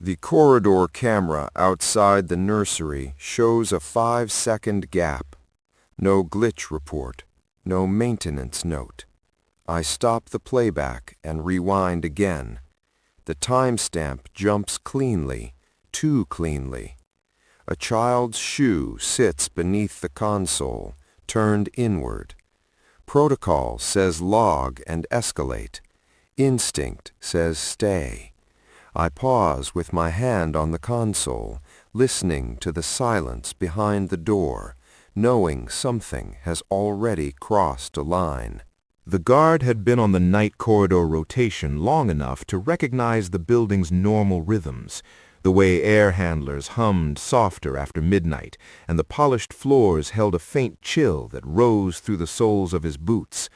The corridor camera outside the nursery shows a 5-second gap. No glitch report, no maintenance note. I stop the playback and rewind again. The timestamp jumps cleanly, too cleanly. A child's shoe sits beneath the console, turned inward. Protocol says log and escalate. Instinct says stay. I pause with my hand on the console, listening to the silence behind the door, knowing something has already crossed a line. The guard had been on the night corridor rotation long enough to recognize the building's normal rhythms, the way air handlers hummed softer after midnight, and the polished floors held a faint chill that rose through the soles of his boots.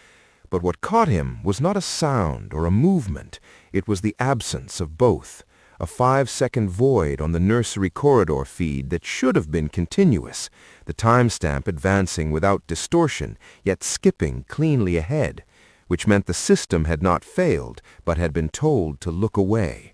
But what caught him was not a sound or a movement. It was the absence of both. A 5-second void on the nursery corridor feed that should have been continuous, the timestamp advancing without distortion, yet skipping cleanly ahead, which meant the system had not failed, but had been told to look away.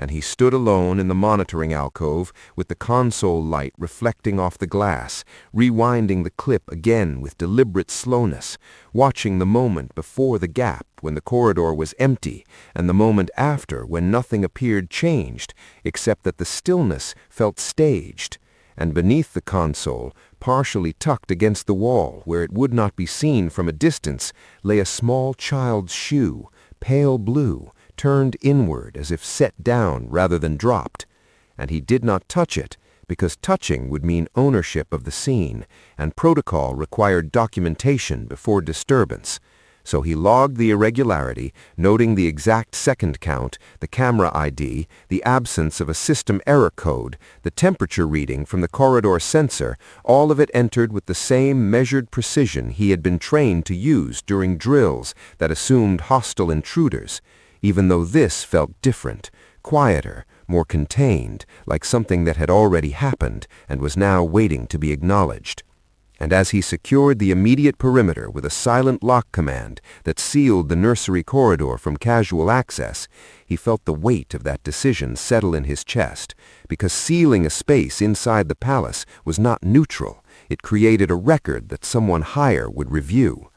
And he stood alone in the monitoring alcove with the console light reflecting off the glass, rewinding the clip again with deliberate slowness, watching the moment before the gap when the corridor was empty and the moment after when nothing appeared changed except that the stillness felt staged. And beneath the console, partially tucked against the wall where it would not be seen from a distance, lay a small child's shoe, pale blue, turned inward as if set down rather than dropped, and he did not touch it because touching would mean ownership of the scene, and protocol required documentation before disturbance. So he logged the irregularity, noting the exact second count, the camera ID, the absence of a system error code, the temperature reading from the corridor sensor, all of it entered with the same measured precision he had been trained to use during drills that assumed hostile intruders, even though this felt different, quieter, more contained, like something that had already happened and was now waiting to be acknowledged. And as he secured the immediate perimeter with a silent lock command that sealed the nursery corridor from casual access, he felt the weight of that decision settle in his chest, because sealing a space inside the palace was not neutral. It created a record that someone higher would review.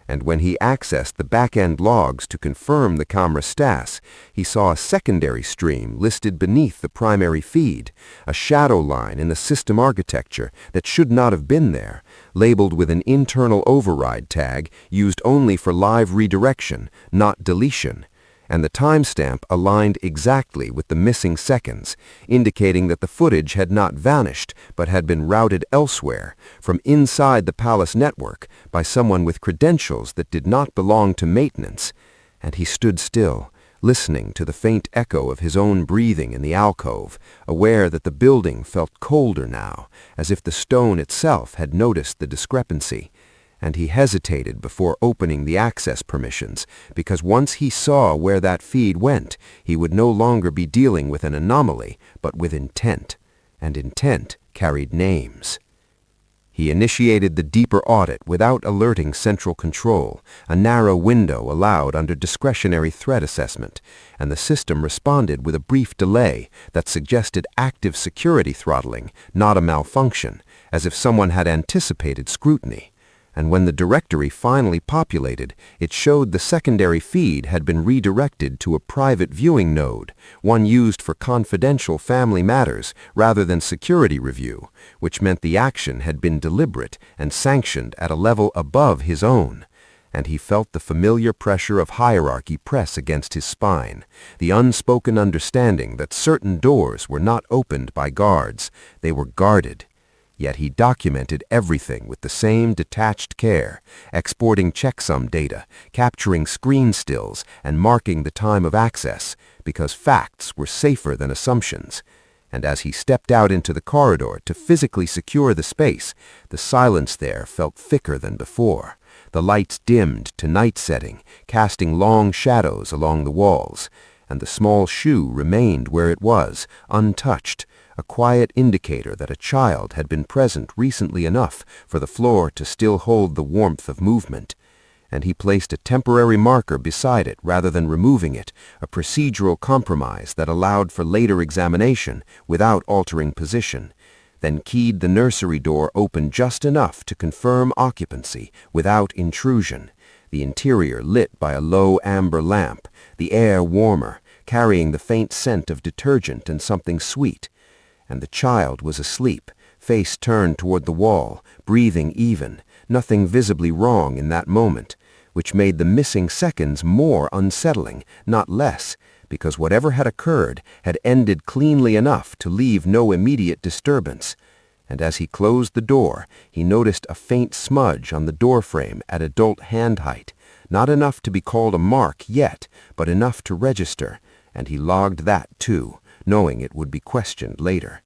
And when he accessed the backend logs to confirm the camera stats, he saw a secondary stream listed beneath the primary feed, a shadow line in the system architecture that should not have been there, labeled with an internal override tag used only for live redirection, not deletion. And the timestamp aligned exactly with the missing seconds, indicating that the footage had not vanished but had been routed elsewhere, from inside the palace network, by someone with credentials that did not belong to maintenance. And he stood still, listening to the faint echo of his own breathing in the alcove, aware that the building felt colder now, as if the stone itself had noticed the discrepancy. And he hesitated before opening the access permissions, because once he saw where that feed went, he would no longer be dealing with an anomaly, but with intent, and intent carried names. He initiated the deeper audit without alerting central control, a narrow window allowed under discretionary threat assessment, and the system responded with a brief delay that suggested active security throttling, not a malfunction, as if someone had anticipated scrutiny. And when the directory finally populated, it showed the secondary feed had been redirected to a private viewing node, one used for confidential family matters rather than security review, which meant the action had been deliberate and sanctioned at a level above his own. And he felt the familiar pressure of hierarchy press against his spine, the unspoken understanding that certain doors were not opened by guards, they were guarded. Yet he documented everything with the same detached care, exporting checksum data, capturing screen stills, and marking the time of access, because facts were safer than assumptions. And as he stepped out into the corridor to physically secure the space, the silence there felt thicker than before. The lights dimmed to night setting, casting long shadows along the walls, and the small shoe remained where it was, untouched, a quiet indicator that a child had been present recently enough for the floor to still hold the warmth of movement. and he placed a temporary marker beside it rather than removing it, a procedural compromise that allowed for later examination without altering position, then keyed the nursery door open just enough to confirm occupancy without intrusion, the interior lit by a low amber lamp, the air warmer, carrying the faint scent of detergent and something sweet. And the child was asleep, face turned toward the wall, breathing even, nothing visibly wrong in that moment, which made the missing seconds more unsettling, not less, because whatever had occurred had ended cleanly enough to leave no immediate disturbance. And as he closed the door, he noticed a faint smudge on the doorframe at adult hand height, not enough to be called a mark yet, but enough to register, and he logged that too, knowing it would be questioned later.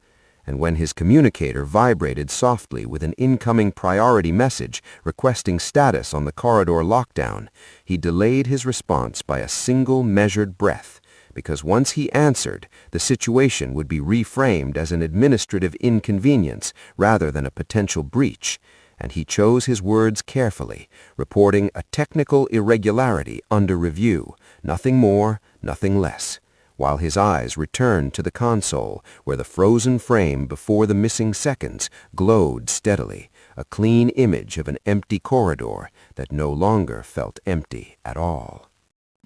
And when his communicator vibrated softly with an incoming priority message requesting status on the corridor lockdown, he delayed his response by a single measured breath, because once he answered, the situation would be reframed as an administrative inconvenience rather than a potential breach, and he chose his words carefully, reporting a technical irregularity under review, nothing more, nothing less, while his eyes returned to the console where the frozen frame before the missing seconds glowed steadily, a clean image of an empty corridor that no longer felt empty at all.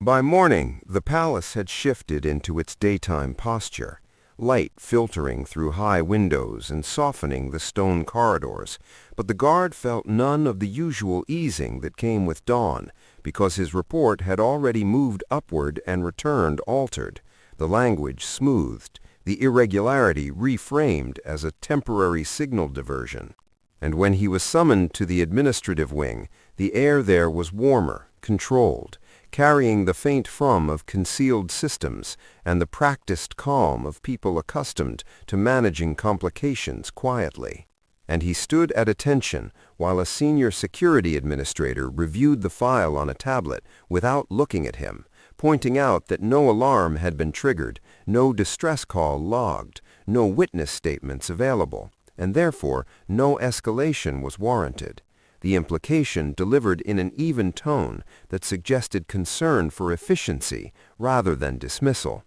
By morning, the palace had shifted into its daytime posture, light filtering through high windows and softening the stone corridors, but the guard felt none of the usual easing that came with dawn, because his report had already moved upward and returned altered, the language smoothed, the irregularity reframed as a temporary signal diversion. And when he was summoned to the administrative wing, the air there was warmer, controlled, carrying the faint frum of concealed systems and the practiced calm of people accustomed to managing complications quietly. And he stood at attention while a senior security administrator reviewed the file on a tablet without looking at him, pointing out that no alarm had been triggered, no distress call logged, no witness statements available, and therefore no escalation was warranted. The implication delivered in an even tone that suggested concern for efficiency rather than dismissal.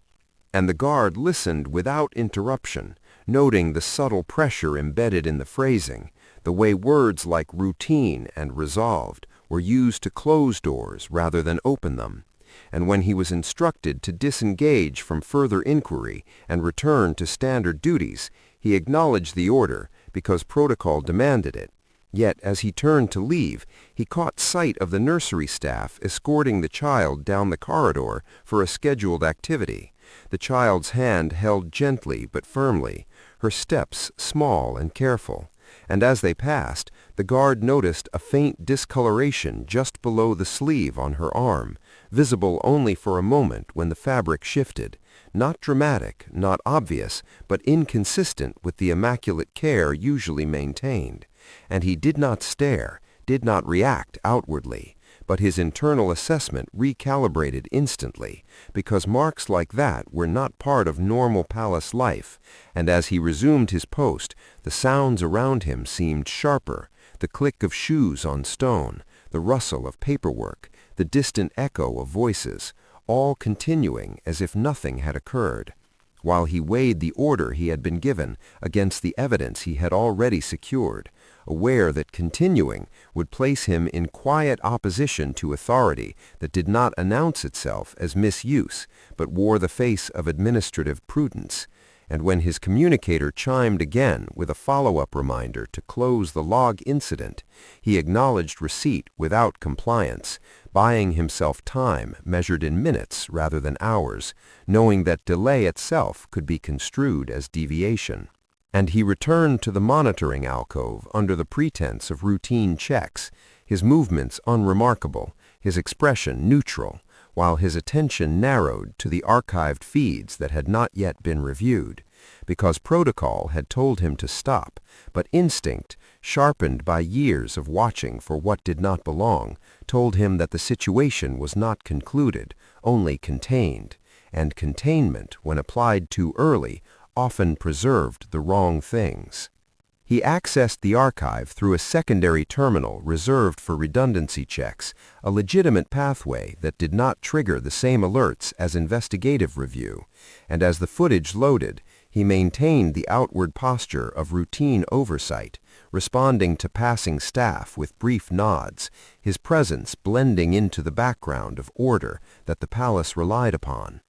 And the guard listened without interruption, noting the subtle pressure embedded in the phrasing, the way words like routine and resolved were used to close doors rather than open them. And when he was instructed to disengage from further inquiry and return to standard duties, he acknowledged the order because protocol demanded it. Yet as he turned to leave, he caught sight of the nursery staff escorting the child down the corridor for a scheduled activity, the child's hand held gently but firmly, her steps small and careful, and as they passed, the guard noticed a faint discoloration just below the sleeve on her arm, visible only for a moment when the fabric shifted, not dramatic, not obvious, but inconsistent with the immaculate care usually maintained. And he did not stare, did not react outwardly, but his internal assessment recalibrated instantly, because marks like that were not part of normal palace life, and as he resumed his post, the sounds around him seemed sharper, the click of shoes on stone, the rustle of paperwork, the distant echo of voices, all continuing as if nothing had occurred, while he weighed the order he had been given against the evidence he had already secured, aware that continuing would place him in quiet opposition to authority that did not announce itself as misuse, but wore the face of administrative prudence. And when his communicator chimed again with a follow-up reminder to close the log incident, he acknowledged receipt without compliance, buying himself time measured in minutes rather than hours, knowing that delay itself could be construed as deviation. And he returned to the monitoring alcove under the pretense of routine checks, his movements unremarkable, his expression neutral, while his attention narrowed to the archived feeds that had not yet been reviewed, because protocol had told him to stop, but instinct, sharpened by years of watching for what did not belong, told him that the situation was not concluded, only contained, and containment, when applied too early, often preserved the wrong things. He accessed the archive through a secondary terminal reserved for redundancy checks, a legitimate pathway that did not trigger the same alerts as investigative review, and as the footage loaded, he maintained the outward posture of routine oversight, responding to passing staff with brief nods, his presence blending into the background of order that the palace relied upon.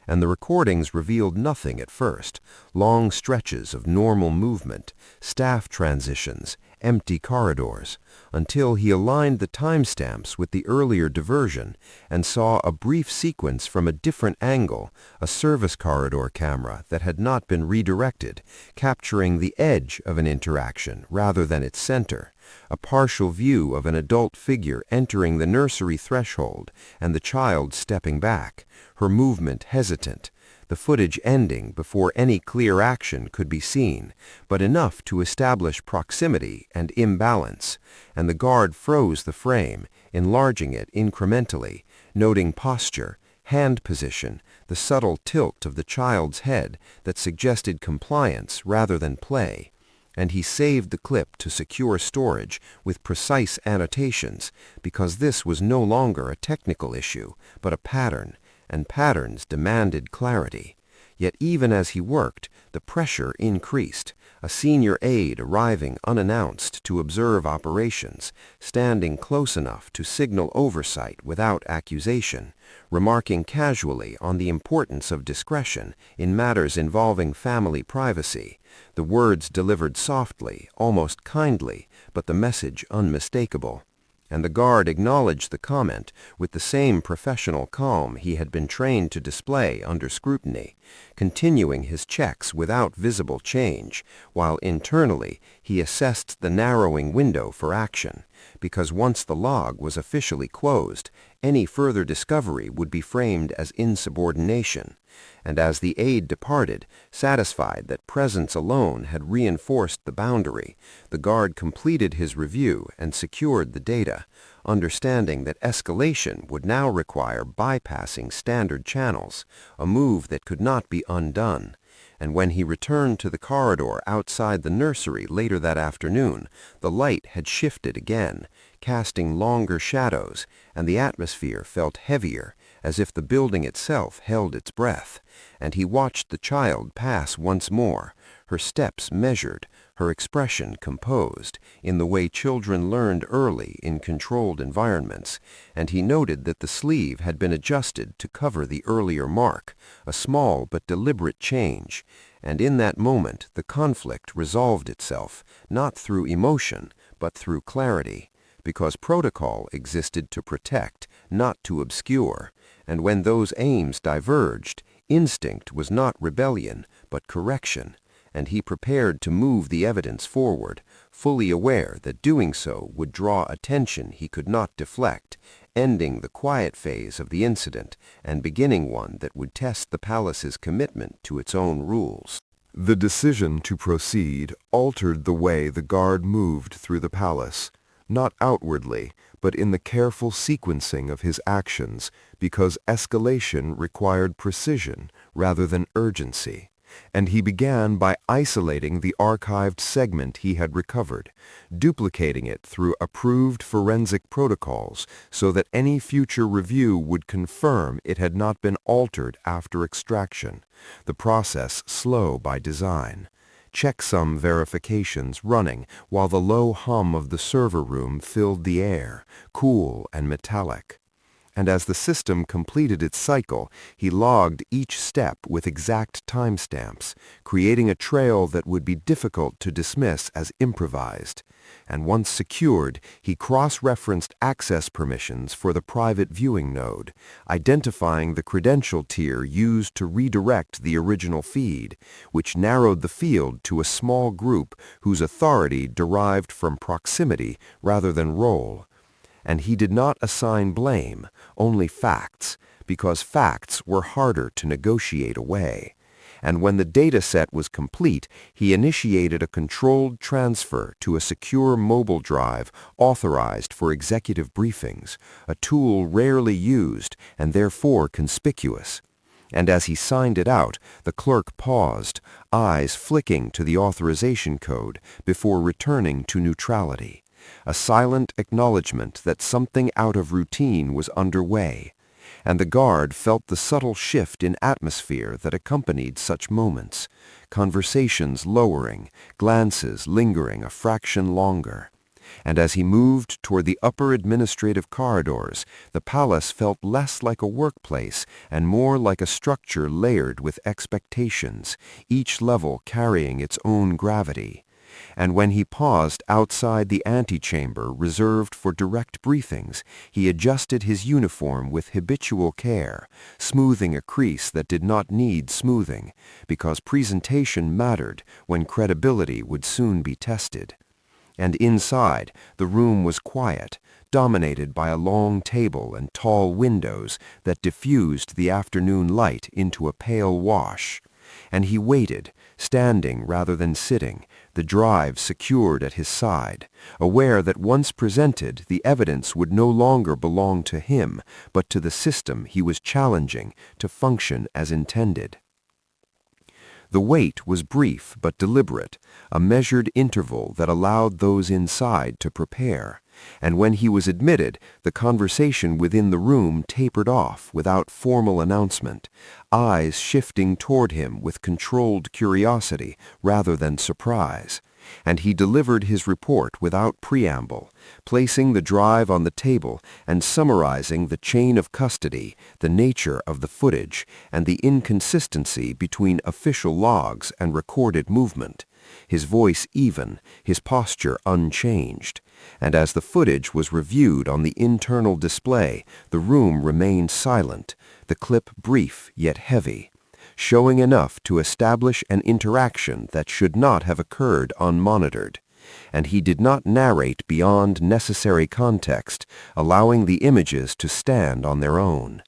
And the recordings revealed nothing at first: long stretches of normal movement, staff transitions, empty corridors, until he aligned the timestamps with the earlier diversion and saw a brief sequence from a different angle, a service corridor camera that had not been redirected, capturing the edge of an interaction rather than its center, a partial view of an adult figure entering the nursery threshold and the child stepping back, her movement hesitant, the footage ending before any clear action could be seen, but enough to establish proximity and imbalance, and the guard froze the frame, enlarging it incrementally, noting posture, hand position, the subtle tilt of the child's head that suggested compliance rather than play. And he saved the clip to secure storage with precise annotations, because this was no longer a technical issue, but a pattern, and patterns demanded clarity. Yet even as he worked, the pressure increased, a senior aide arriving unannounced to observe operations, standing close enough to signal oversight without accusation, remarking casually on the importance of discretion in matters involving family privacy, the words delivered softly, almost kindly, but the message unmistakable. And the guard acknowledged the comment with the same professional calm he had been trained to display under scrutiny, continuing his checks without visible change, while internally he assessed the narrowing window for action, because once the log was officially closed, any further discovery would be framed as insubordination. And as the aide departed, satisfied that presence alone had reinforced the boundary, the guard completed his review and secured the data, understanding that escalation would now require bypassing standard channels, a move that could not be undone. And when he returned to the corridor outside the nursery later that afternoon, the light had shifted again, casting longer shadows, and the atmosphere felt heavier, as if the building itself held its breath, and he watched the child pass once more, her steps measured, her expression composed, in the way children learned early in controlled environments, and he noted that the sleeve had been adjusted to cover the earlier mark, a small but deliberate change, and in that moment the conflict resolved itself, not through emotion, but through clarity, because protocol existed to protect, not to obscure, and when those aims diverged, instinct was not rebellion, but correction, and he prepared to move the evidence forward, fully aware that doing so would draw attention he could not deflect, ending the quiet phase of the incident and beginning one that would test the palace's commitment to its own rules. The decision to proceed altered the way the guard moved through the palace, not outwardly, but in the careful sequencing of his actions, because escalation required precision rather than urgency. And he began by isolating the archived segment he had recovered, duplicating it through approved forensic protocols so that any future review would confirm it had not been altered after extraction, the process slow by design. Checksum verifications running while the low hum of the server room filled the air, cool and metallic. And as the system completed its cycle, he logged each step with exact timestamps, creating a trail that would be difficult to dismiss as improvised. And once secured, he cross-referenced access permissions for the private viewing node, identifying the credential tier used to redirect the original feed, which narrowed the field to a small group whose authority derived from proximity rather than role. And he did not assign blame, only facts, because facts were harder to negotiate away. And when the data set was complete, he initiated a controlled transfer to a secure mobile drive authorized for executive briefings, a tool rarely used and therefore conspicuous. and as he signed it out, the clerk paused, eyes flicking to the authorization code before returning to neutrality, a silent acknowledgement that something out of routine was underway, and the guard felt the subtle shift in atmosphere that accompanied such moments, conversations lowering, glances lingering a fraction longer. And as he moved toward the upper administrative corridors, the palace felt less like a workplace and more like a structure layered with expectations, each level carrying its own gravity. And when he paused outside the antechamber reserved for direct briefings, he adjusted his uniform with habitual care, smoothing a crease that did not need smoothing, because presentation mattered when credibility would soon be tested. And inside, the room was quiet, dominated by a long table and tall windows that diffused the afternoon light into a pale wash. And he waited, standing rather than sitting, the drive secured at his side, aware that once presented, the evidence would no longer belong to him, but to the system he was challenging to function as intended. The wait was brief but deliberate, a measured interval that allowed those inside to prepare, and when he was admitted, the conversation within the room tapered off without formal announcement, eyes shifting toward him with controlled curiosity rather than surprise. And he delivered his report without preamble, placing the drive on the table and summarizing the chain of custody, the nature of the footage, and the inconsistency between official logs and recorded movement, his voice even, his posture unchanged. And as the footage was reviewed on the internal display, the room remained silent, the clip brief yet heavy, showing enough to establish an interaction that should not have occurred unmonitored. And he did not narrate beyond necessary context, allowing the images to stand on their own.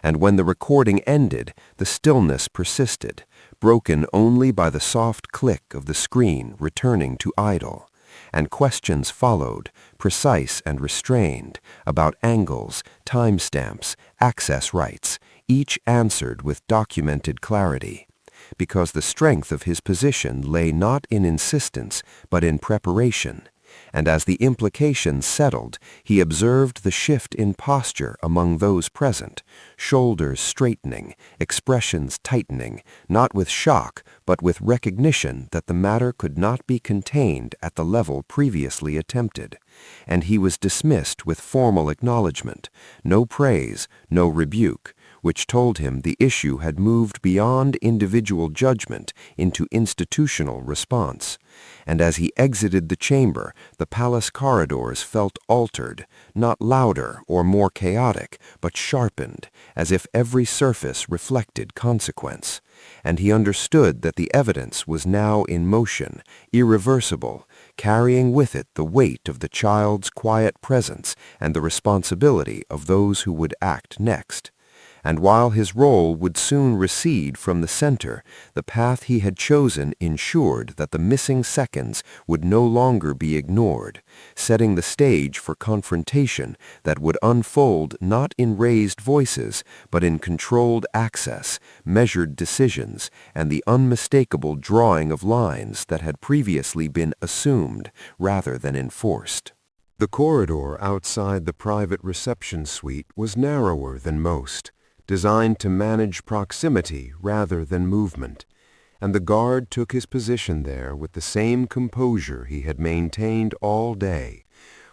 And when the recording ended, the stillness persisted, broken only by the soft click of the screen returning to idle. And questions followed, precise and restrained, about angles, timestamps, access rights, each answered with documented clarity, because the strength of his position lay not in insistence, but in preparation. And as the implications settled, he observed the shift in posture among those present, shoulders straightening, expressions tightening, not with shock, but with recognition that the matter could not be contained at the level previously attempted. And he was dismissed with formal acknowledgment, no praise, no rebuke, which told him the issue had moved beyond individual judgment into institutional response. And as he exited the chamber, the palace corridors felt altered, not louder or more chaotic, but sharpened, as if every surface reflected consequence. And he understood that the evidence was now in motion, irreversible, carrying with it the weight of the child's quiet presence and the responsibility of those who would act next. And while his role would soon recede from the center, the path he had chosen ensured that the missing seconds would no longer be ignored, setting the stage for confrontation that would unfold not in raised voices, but in controlled access, measured decisions, and the unmistakable drawing of lines that had previously been assumed rather than enforced. The corridor outside the private reception suite was narrower than most, designed to manage proximity rather than movement, and the guard took his position there with the same composure he had maintained all day,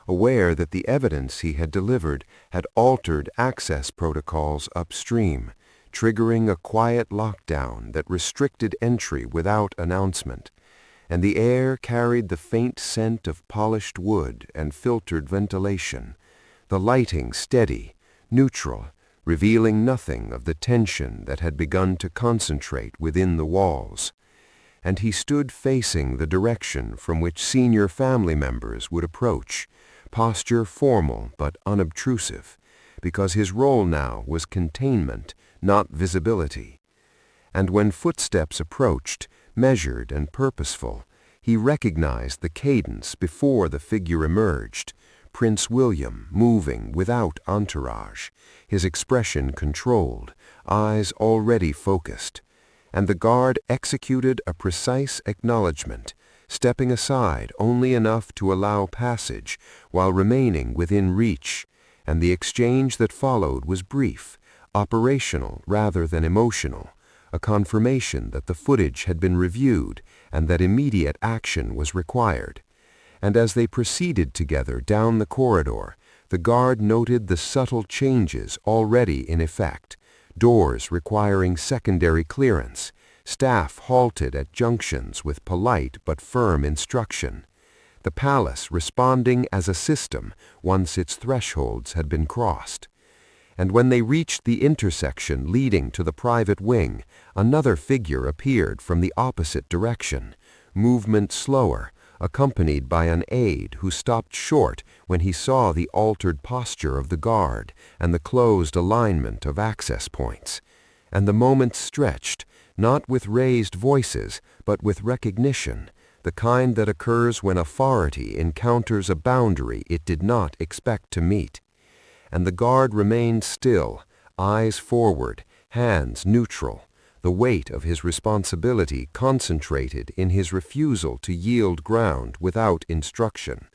aware that the evidence he had delivered had altered access protocols upstream, triggering a quiet lockdown that restricted entry without announcement, and the air carried the faint scent of polished wood and filtered ventilation, the lighting steady, neutral, revealing nothing of the tension that had begun to concentrate within the walls. And he stood facing the direction from which senior family members would approach, posture formal but unobtrusive, because his role now was containment, not visibility. And when footsteps approached, measured and purposeful, he recognized the cadence before the figure emerged, Prince William moving without entourage, his expression controlled, eyes already focused, and the guard executed a precise acknowledgement, stepping aside only enough to allow passage while remaining within reach, and the exchange that followed was brief, operational rather than emotional, a confirmation that the footage had been reviewed and that immediate action was required. And as they proceeded together down the corridor, the guard noted the subtle changes already in effect, doors requiring secondary clearance, staff halted at junctions with polite but firm instruction, the palace responding as a system once its thresholds had been crossed. And when they reached the intersection leading to the private wing, another figure appeared from the opposite direction, movement slower, accompanied by an aide who stopped short when he saw the altered posture of the guard and the closed alignment of access points. And the moment stretched, not with raised voices, but with recognition, the kind that occurs when authority encounters a boundary it did not expect to meet. And the guard remained still, eyes forward, hands neutral, the weight of his responsibility concentrated in his refusal to yield ground without instruction.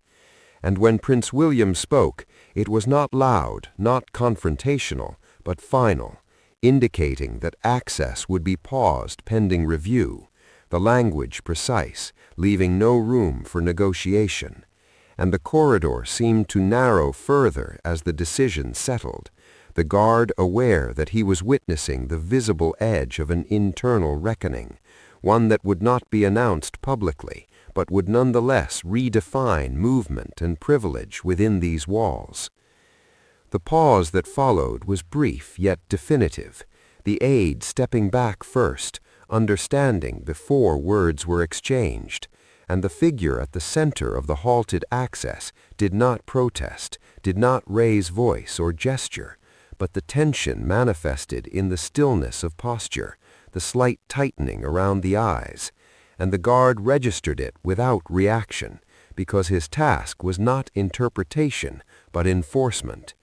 And when Prince William spoke, it was not loud, not confrontational, but final, indicating that access would be paused pending review, the language precise, leaving no room for negotiation. And the corridor seemed to narrow further as the decision settled, the guard aware that he was witnessing the visible edge of an internal reckoning, one that would not be announced publicly, but would nonetheless redefine movement and privilege within these walls. The pause that followed was brief yet definitive, the aide stepping back first, understanding before words were exchanged, and the figure at the center of the halted access did not protest, did not raise voice or gesture, but the tension manifested in the stillness of posture, the slight tightening around the eyes, and the guard registered it without reaction, because his task was not interpretation, but enforcement.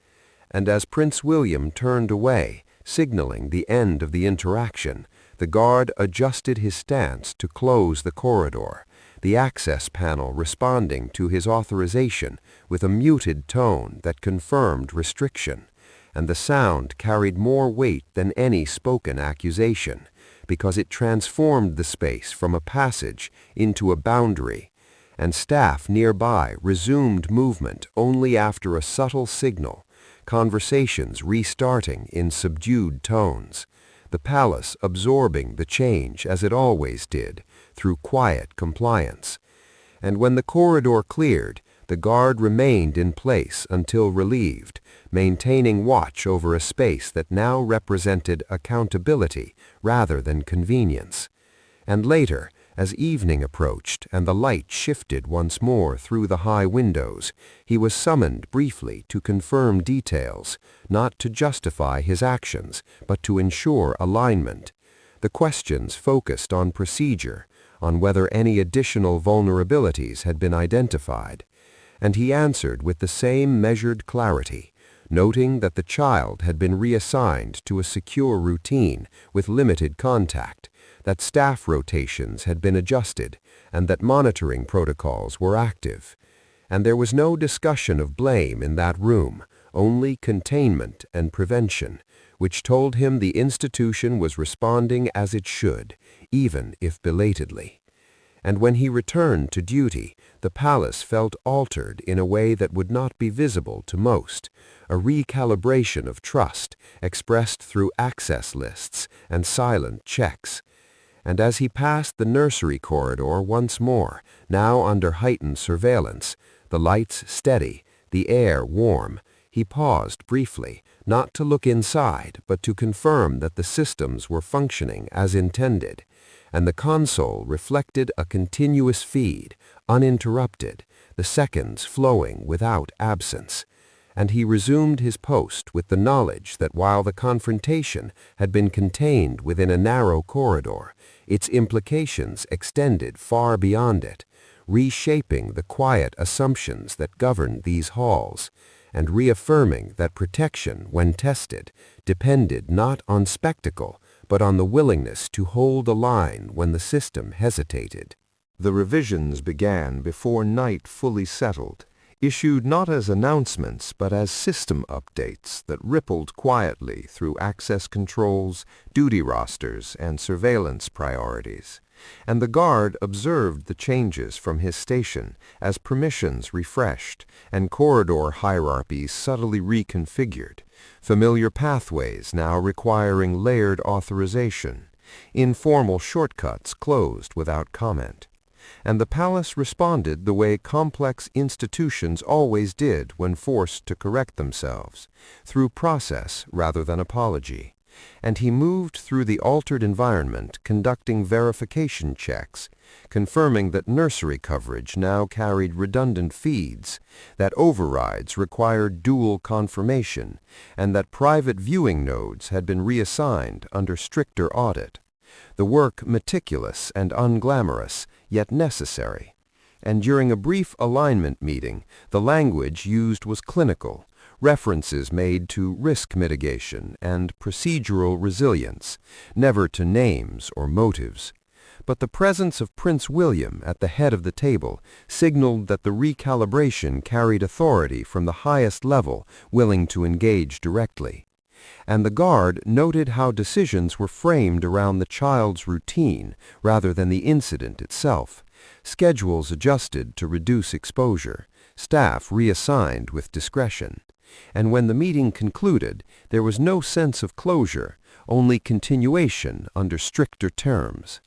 And as Prince William turned away, signaling the end of the interaction, the guard adjusted his stance to close the corridor, the access panel responding to his authorization with a muted tone that confirmed restriction, and the sound carried more weight than any spoken accusation, because it transformed the space from a passage into a boundary, and staff nearby resumed movement only after a subtle signal, conversations restarting in subdued tones, the palace absorbing the change as it always did, through quiet compliance. And when the corridor cleared, the guard remained in place until relieved, maintaining watch over a space that now represented accountability rather than convenience. And later, as evening approached and the light shifted once more through the high windows, he was summoned briefly to confirm details, not to justify his actions, but to ensure alignment. The questions focused on procedure, on whether any additional vulnerabilities had been identified, and he answered with the same measured clarity, noting that the child had been reassigned to a secure routine with limited contact, that staff rotations had been adjusted, and that monitoring protocols were active. And there was no discussion of blame in that room, only containment and prevention, which told him the institution was responding as it should, even if belatedly. And when he returned to duty, the palace felt altered in a way that would not be visible to most, a recalibration of trust expressed through access lists and silent checks. And as he passed the nursery corridor once more, now under heightened surveillance, the lights steady, the air warm, he paused briefly, not to look inside, but to confirm that the systems were functioning as intended, and the console reflected a continuous feed, uninterrupted, the seconds flowing without absence. And he resumed his post with the knowledge that while the confrontation had been contained within a narrow corridor, its implications extended far beyond it, reshaping the quiet assumptions that govern these halls, and reaffirming that protection, when tested, depended not on spectacle, but on the willingness to hold a line when the system hesitated. The revisions began before night fully settled, issued not as announcements but as system updates that rippled quietly through access controls, duty rosters, and surveillance priorities. And the guard observed the changes from his station as permissions refreshed and corridor hierarchies subtly reconfigured, familiar pathways now requiring layered authorization, informal shortcuts closed without comment. And the palace responded the way complex institutions always did when forced to correct themselves, through process rather than apology. And he moved through the altered environment conducting verification checks, confirming that nursery coverage now carried redundant feeds, that overrides required dual confirmation, and that private viewing nodes had been reassigned under stricter audit. The work meticulous and unglamorous, yet necessary. And during a brief alignment meeting, the language used was clinical, references made to risk mitigation and procedural resilience, never to names or motives. But the presence of Prince William at the head of the table signaled that the recalibration carried authority from the highest level willing to engage directly. And the guard noted how decisions were framed around the child's routine rather than the incident itself, schedules adjusted to reduce exposure, staff reassigned with discretion. And when the meeting concluded, there was no sense of closure, only continuation under stricter terms.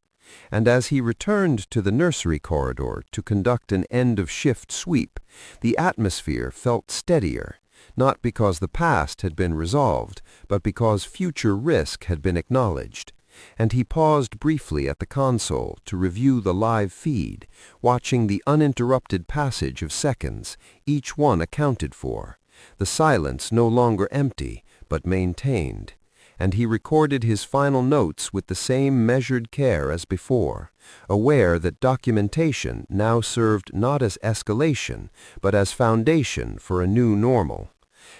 And as he returned to the nursery corridor to conduct an end-of-shift sweep, the atmosphere felt steadier, not because the past had been resolved, but because future risk had been acknowledged. And he paused briefly at the console to review the live feed, watching the uninterrupted passage of seconds, each one accounted for, the silence no longer empty, but maintained. And he recorded his final notes with the same measured care as before, aware that documentation now served not as escalation, but as foundation for a new normal.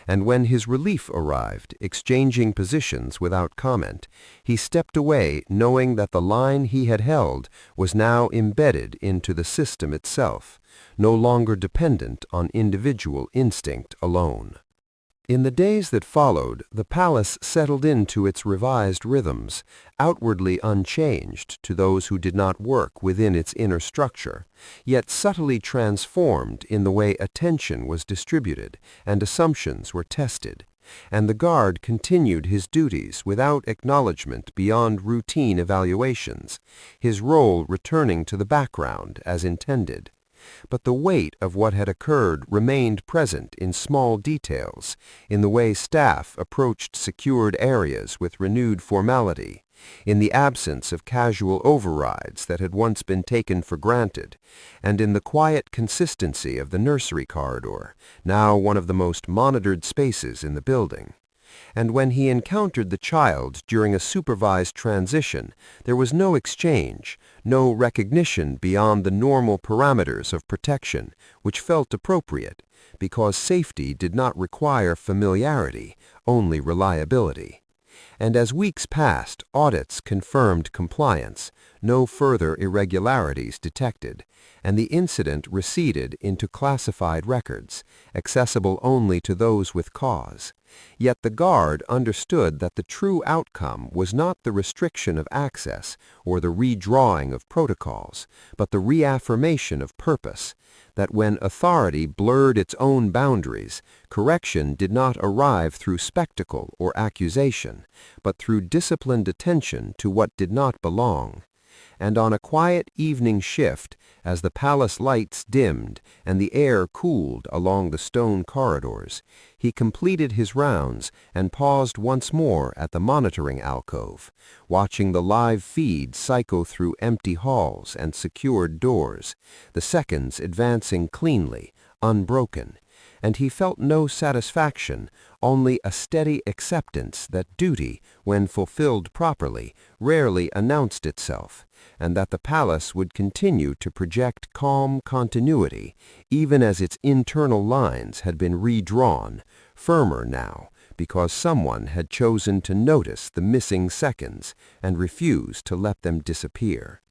And when his relief arrived, exchanging positions without comment, he stepped away knowing that the line he had held was now embedded into the system itself, no longer dependent on individual instinct alone. In the days that followed, the palace settled into its revised rhythms, outwardly unchanged to those who did not work within its inner structure, yet subtly transformed in the way attention was distributed and assumptions were tested, and the guard continued his duties without acknowledgement beyond routine evaluations, his role returning to the background as intended. But the weight of what had occurred remained present in small details, in the way staff approached secured areas with renewed formality, in the absence of casual overrides that had once been taken for granted, and in the quiet consistency of the nursery corridor, now one of the most monitored spaces in the building. And when he encountered the child during a supervised transition, there was no exchange, no recognition beyond the normal parameters of protection, which felt appropriate, because safety did not require familiarity, only reliability. And as weeks passed, audits confirmed compliance, no further irregularities detected, and the incident receded into classified records, accessible only to those with cause. Yet the guard understood that the true outcome was not the restriction of access or the redrawing of protocols, but the reaffirmation of purpose, that when authority blurred its own boundaries, correction did not arrive through spectacle or accusation, but through disciplined attention to what did not belong. And on a quiet evening shift, as the palace lights dimmed and the air cooled along the stone corridors, he completed his rounds and paused once more at the monitoring alcove, watching the live feed cycle through empty halls and secured doors, the seconds advancing cleanly, unbroken, and he felt no satisfaction, only a steady acceptance that duty, when fulfilled properly, rarely announced itself, and that the palace would continue to project calm continuity, even as its internal lines had been redrawn, firmer now, because someone had chosen to notice the missing seconds and refuse to let them disappear.